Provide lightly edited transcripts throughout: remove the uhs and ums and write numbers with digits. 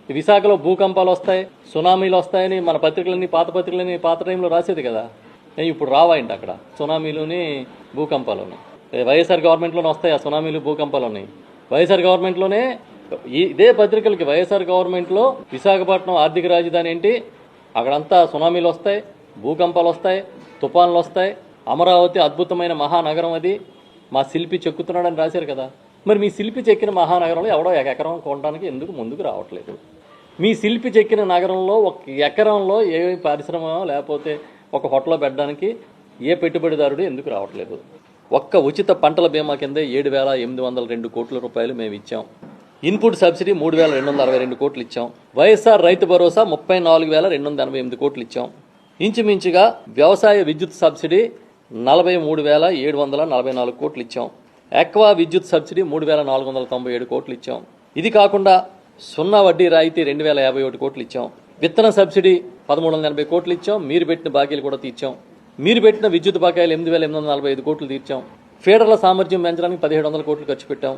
విశాఖలో భూకంపాలు వస్తాయి, సునామీలు వస్తాయని మన పత్రికలన్నీ పాత టైంలో రాసేది కదా. ఇప్పుడు రావాయండి అక్కడ సునామీలుని భూకంపాలుని. వైఎస్ఆర్ గవర్నమెంట్లోనే వస్తాయి ఆ సునామీలు భూకంపాలు ఉన్నాయి. వైఎస్ఆర్ గవర్నమెంట్లోనే ఇదే పత్రికలకి వైఎస్ఆర్ గవర్నమెంట్లో విశాఖపట్నం ఆర్థిక రాజధాని ఏంటి, అక్కడంతా సునామీలు వస్తాయి, భూకంపాలు వస్తాయి, తుఫాన్లు వస్తాయి, అమరావతి అద్భుతమైన మహానగరం అది, మా శిల్పి చెక్కుతున్నాడని రాశారు కదా. మరి మీ శిల్పి చెక్కిన మహానగరంలో ఎవడో ఎకరం కొనడానికి ఎందుకు ముందుకు రావట్లేదు? మీ శిల్పి చెక్కిన నగరంలో ఒక ఎకరంలో ఏ పరిశ్రమ లేకపోతే ఒక హోటల్లో పెట్టడానికి ఏ పెట్టుబడిదారుడు ఎందుకు రావట్లేదు? ఒక్క ఉచిత పంటల బీమా కిందే 7,802 కోట్ల రూపాయలు మేము ఇచ్చాం. ఇన్పుట్ సబ్సిడీ 3,262 కోట్లు ఇచ్చాం. వైఎస్ఆర్ రైతు భరోసా 34,288 కోట్లు ఇచ్చాం. ఇంచుమించుగా వ్యవసాయ విద్యుత్ సబ్సిడీ 43,744 కోట్లు ఇచ్చాం. ఎక్వా విద్యుత్ సబ్సిడీ 3,497 కోట్లు ఇచ్చాం. ఇది కాకుండా సున్నా వడ్డీ రాయితీ 2,051 కోట్లు ఇచ్చాం. విత్తన సబ్సిడీ 1,380 కోట్లు ఇచ్చాం. మీరు పెట్టిన బాకీలు కూడా తీర్చాం. మీరు పెట్టిన విద్యుత్ బకాయిలు 8,845 కోట్లు తీర్చాం. ఫీడర్ల సామర్థ్యం పెంచడానికి 1,700 కోట్లు ఖర్చు పెట్టాం.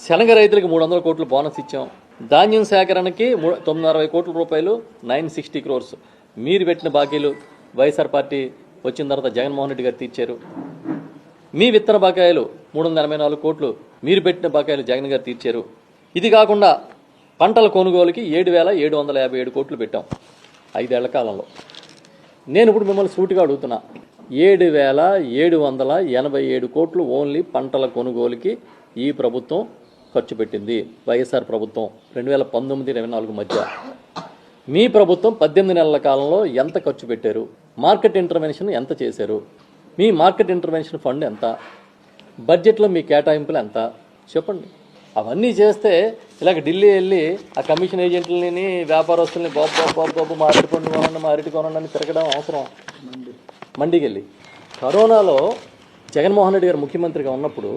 శనగ రైతులకు 300 కోట్లు బోనస్ ఇచ్చాం. ధాన్యం సేకరణకి 960 కోట్ల రూపాయలు 960 క్రోర్స్. మీరు పెట్టిన బాకీలు వైఎస్ఆర్ పార్టీ వచ్చిన తర్వాత జగన్మోహన్ రెడ్డి గారు తీర్చారు. మీ విత్తన బకాయిలు 384 కోట్లు మీరు పెట్టిన బకాయిలు జగన్ గారు తీర్చారు. ఇది కాకుండా పంటల కొనుగోలుకి 7,757 కోట్లు పెట్టాం 5 ఏళ్ల కాలంలో. నేను ఇప్పుడు మిమ్మల్ని సూటిగా అడుగుతున్నా, 7,787 కోట్లు ఓన్లీ పంటల కొనుగోలుకి ఈ ప్రభుత్వం ఖర్చు పెట్టింది. వైఎస్ఆర్ ప్రభుత్వం 2019-24 మధ్య. మీ ప్రభుత్వం 18 నెలల కాలంలో ఎంత ఖర్చు పెట్టారు? మార్కెట్ ఇంటర్వెన్షన్ ఎంత చేశారు? మీ మార్కెట్ ఇంటర్వెన్షన్ ఫండ్ ఎంత? బడ్జెట్లో మీ కేటాయింపులు ఎంత? చెప్పండి. అవన్నీ చేస్తే ఇలాగ ఢిల్లీ వెళ్ళి ఆ కమిషన్ ఏజెంట్లని వ్యాపారస్తుల్ని బాబు మా అరటి కొనండి అని తిరగడం అవసరం? మండికి వెళ్ళి కరోనాలో జగన్మోహన్ రెడ్డి గారు ముఖ్యమంత్రిగా ఉన్నప్పుడు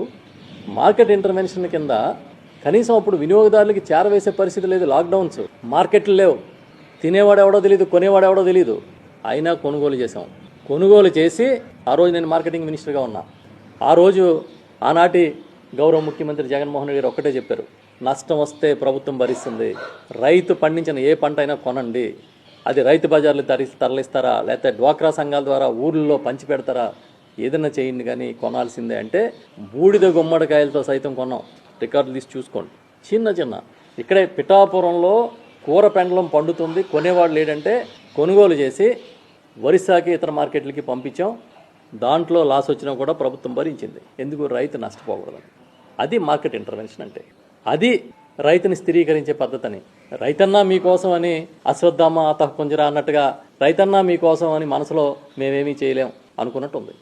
మార్కెట్ ఇంటర్వెన్షన్ కింద కనీసం అప్పుడు వినియోగదారులకి చేరవేసే పరిస్థితి లేదు. లాక్డౌన్స్, మార్కెట్లు లేవు, తినేవాడు ఎవడో తెలియదు, కొనేవాడు ఎవడో తెలియదు. అయినా కొనుగోలు చేసాం. కొనుగోలు చేసి ఆ రోజు నేను మార్కెటింగ్ మినిస్టర్గా ఉన్నా. ఆ రోజు ఆనాటి గౌరవ ముఖ్యమంత్రి జగన్మోహన్ రెడ్డి గారు ఒక్కటే చెప్పారు, నష్టం వస్తే ప్రభుత్వం భరిస్తుంది. రైతు పండించిన ఏ పంట అయినా కొనండి. అది రైతు బజార్లు తరలిస్తారా లేకపోతే డ్వాక్రా సంఘాల ద్వారా ఊర్లలో పంచి పెడతారా, ఏదైనా చేయండి కానీ కొనాల్సిందే అంటే బూడిద గుమ్మడికాయలతో సైతం కొన్నాం. రికార్డులు తీసి చూసుకోండి. చిన్న ఇక్కడే పిఠాపురంలో కూర పెండలం పండుతుంది, కొనేవాడు లేడంటే కొనుగోలు చేసి ఒరిస్సాకి ఇతర మార్కెట్లకి పంపించాం. దాంట్లో లాస్ వచ్చినా కూడా ప్రభుత్వం భరించింది. ఎందుకు? రైతు నష్టపోకూడదని. అది మార్కెట్ ఇంటర్వెన్షన్ అంటే. అది రైతుని స్థిరీకరించే పద్ధతిని. రైతన్నా మీకోసం అని అశ్వత్థామ అతః కుంజరా అన్నట్టుగా రైతన్నా మీకోసం అని మనసులో మేమేమీ చేయలేం అనుకున్నట్టు ఉంది.